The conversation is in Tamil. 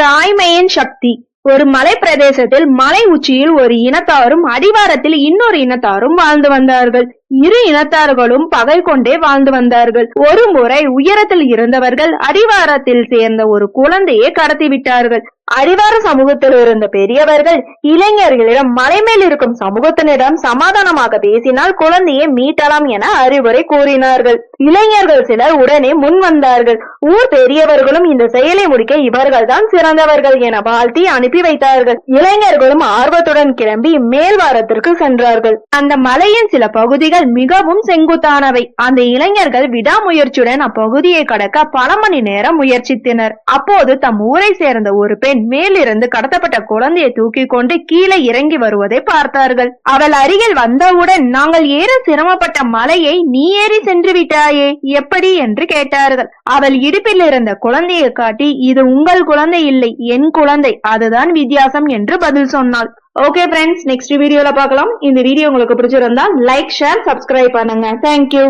தாய்மையின் சக்தி. ஒரு மலை பிரதேசத்தில் மலை உச்சியில் ஒரு இனத்தாரும் அடிவாரத்தில் இன்னொரு இனத்தாரும் வாழ்ந்து வந்தார்கள். இரு இனத்தார்களும் பகை கொண்டே வாழ்ந்து வந்தார்கள். ஒரு முறை உயரத்தில் இருந்தவர்கள் அடிவாரத்தில் சேர்ந்த ஒரு குழந்தையை கடத்திவிட்டார்கள். அடிவார சமூகத்தில் இருந்த பெரியவர்கள் இளைஞர்களிடம் மலை மேல் இருக்கும் சமூகத்தினரிடம் சமாதானமாக பேசினால் குழந்தையை மீட்டலாம் என அறிவுரை கூறினார்கள். இளைஞர்கள் சிலர் உடனே முன் வந்தார்கள். ஊர் பெரியவர்களும் இந்த செயலை முடிக்க இவர்கள் தான் சிறந்தவர்கள் என வாழ்த்தி அனுப்பி வைத்தார்கள். இளைஞர்களும் ஆர்வத்துடன் கிளம்பி மேல்வாரத்திற்கு சென்றார்கள். அந்த மலையின் சில பகுதிகள் மிகவும் செங்குத்தானவை. அந்த இளைஞர்கள் விடாமுயற்சியுடன் அப்பகுதியை கடக்க பல மணி நேரம் முயற்சித்தனர். அப்போது தம் ஊரை சேர்ந்த ஒரு பெண் மேலிருந்து கடத்தப்பட்ட குழந்தையை தூக்கி கொண்டு கீழே இறங்கி வருவதை பார்த்தார்கள். அவள் அருகில் வந்தவுடன், நாங்கள் ஏற சிரமப்பட்ட மலையை நீ ஏறி சென்று விட்டாயே, எப்படி என்று கேட்டார்கள். அவள் இடுப்பில் இருந்த குழந்தையை காட்டி, இது உங்கள் குழந்தை இல்லை, என் குழந்தை, அதுதான் வித்தியாசம் என்று பதில் சொன்னாள். ஓகே ஃப்ரெண்ட்ஸ், நெக்ஸ்ட் வீடியோல பார்க்கலாம். இந்த வீடியோ உங்களுக்கு பிடிச்சிருந்தா லைக், ஷேர், சப்ஸ்கிரைப் பண்ணுங்க. தேங்க்யூ.